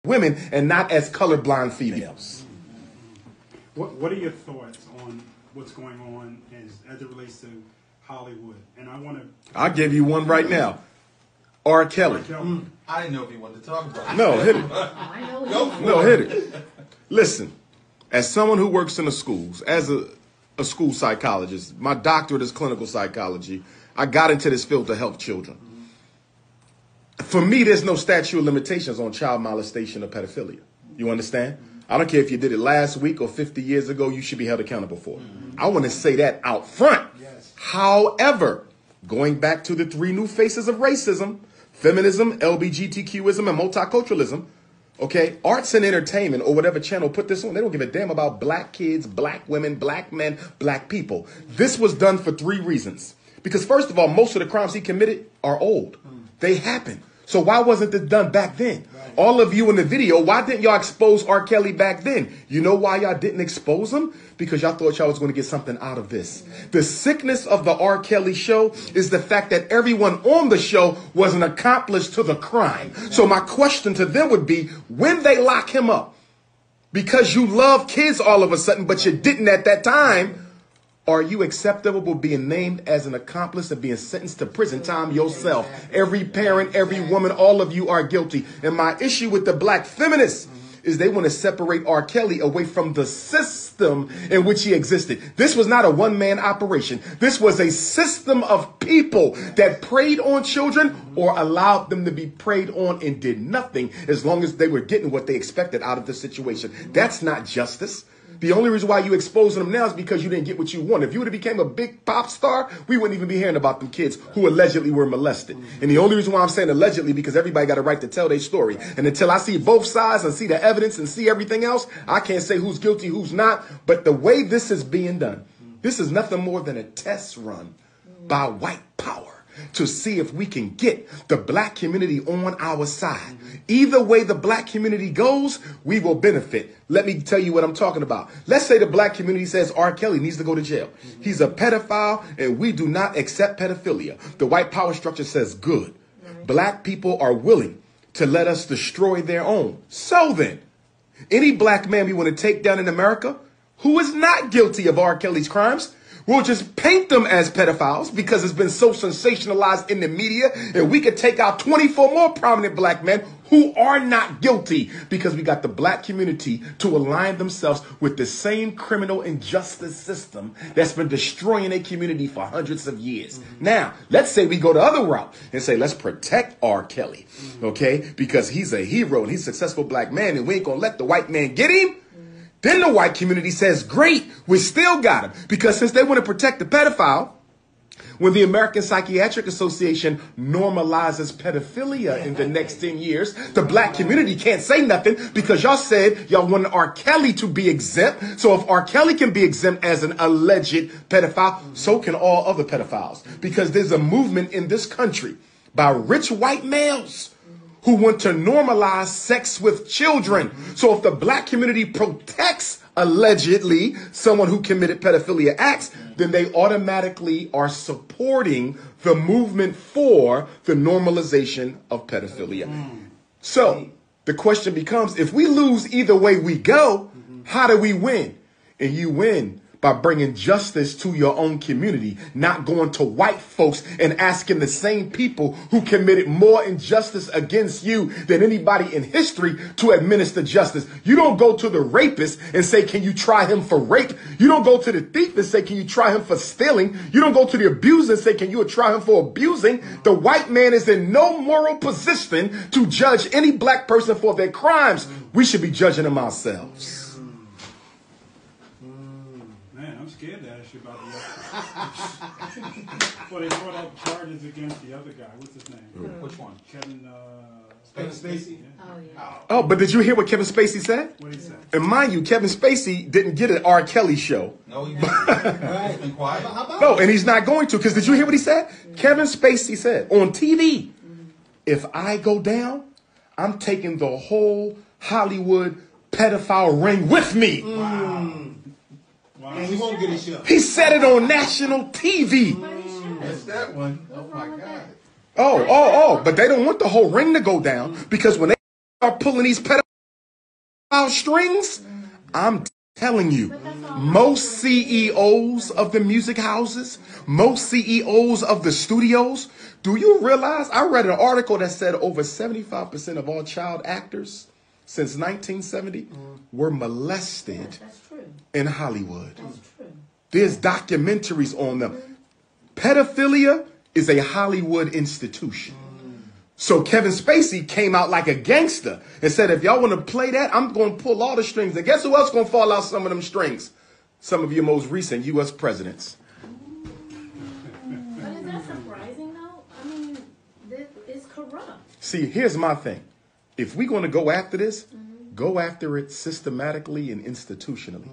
women and not as colorblind females. What are your thoughts on what's going on as it relates to Hollywood? And I'll give you one right now. R. Kelly. I didn't know if you wanted to talk about it. No, hit it. No, hit it. Listen, as someone who works in the schools, as a school psychologist, my doctorate is clinical psychology. I got into this field to help children. For me, there's no statute of limitations on child molestation or pedophilia. You understand? I don't care if you did it last week or 50 years ago, you should be held accountable for it. I want to say that out front. Yes. However, going back to the three new faces of racism, feminism, LGBTQism, and multiculturalism, okay, arts and entertainment or whatever channel put this on, they don't give a damn about black kids, black women, black men, black people. This was done for three reasons. Because first of all, most of the crimes he committed are old. They happened. So why wasn't this done back then? Right. All of you in the video, why didn't y'all expose R. Kelly back then? You know why y'all didn't expose him? Because y'all thought y'all was going to get something out of this. The sickness of the R. Kelly show is the fact that everyone on the show was an accomplice to the crime. So my question to them would be, when they lock him up, because you love kids all of a sudden, but you didn't at that time, are you acceptable with being named as an accomplice and being sentenced to prison time yourself? Every parent, every woman, all of you are guilty. And my issue with the black feminists is they want to separate R. Kelly away from the system in which he existed. This was not a one-man operation. This was a system of people that preyed on children or allowed them to be preyed on and did nothing as long as they were getting what they expected out of the situation. That's not justice. The only reason why you exposing them now is because you didn't get what you want. If you would have became a big pop star, we wouldn't even be hearing about them kids who allegedly were molested. And the only reason why I'm saying allegedly, because everybody got a right to tell their story. And until I see both sides and see the evidence and see everything else, I can't say who's guilty, who's not. But the way this is being done, this is nothing more than a test run by white power to see if we can get the black community on our side. Either way the black community goes, we will benefit. Let me tell you what I'm talking about. Let's say the black community says R. Kelly needs to go to jail. He's a pedophile and we do not accept pedophilia. The white power structure says good. Black people are willing to let us destroy their own. So then, any black man we want to take down in America who is not guilty of R. Kelly's crimes, we'll just paint them as pedophiles because it's been so sensationalized in the media, and we could take out 24 more prominent black men who are not guilty because we got the black community to align themselves with the same criminal injustice system that's been destroying a community for hundreds of years. Now, let's say we go the other route and say, let's protect R. Kelly, okay, because he's a hero and he's a successful black man and we ain't going to let the white man get him. Then the white community says, great, we still got him. Because since they want to protect the pedophile, when the American Psychiatric Association normalizes pedophilia in the next 10 years, the black community can't say nothing because y'all said y'all wanted R. Kelly to be exempt. So if R. Kelly can be exempt as an alleged pedophile, so can all other pedophiles. Because there's a movement in this country by rich white males who want to normalize sex with children. So if the black community protects, allegedly, someone who committed pedophilia acts, then they automatically are supporting the movement for the normalization of pedophilia. So the question becomes, if we lose either way we go, how do we win? And you win by bringing justice to your own community, not going to white folks and asking the same people who committed more injustice against you than anybody in history to administer justice. You don't go to the rapist and say, can you try him for rape? You don't go to the thief and say, can you try him for stealing? You don't go to the abuser and say, can you try him for abusing? The white man is in no moral position to judge any black person for their crimes. We should be judging them ourselves. Scared to ask you about the other. Well, they brought up charges against the other guy. What's his name? Which one? Kevin Spacey? Yeah. Oh, yeah. Oh, but did you hear what Kevin Spacey said? What did he say? And mind you, Kevin Spacey didn't get an R. Kelly show. No, he didn't. He's been quiet. No, and he's not going to, because did you hear what he said? Kevin Spacey said on TV, if I go down, I'm taking the whole Hollywood pedophile ring with me. Wow. And he won't get a show. He said it on national TV. That's that one. Oh, my God. Oh, but they don't want the whole ring to go down because when they start pulling these pedophiles about strings, I'm telling you, most CEOs of the music houses, most CEOs of the studios, do you realize, I read an article that said over 75% of all child actors since 1970 were molested in Hollywood. There's documentaries on them. Pedophilia is a Hollywood institution. So Kevin Spacey came out like a gangster and said, if y'all want to play that, I'm going to pull all the strings. And guess who else going to fall out some of them strings? Some of your most recent U.S. presidents. But is that surprising, though? I mean, it's corrupt. See, here's my thing. If we're going to go after this, go after it systematically and institutionally.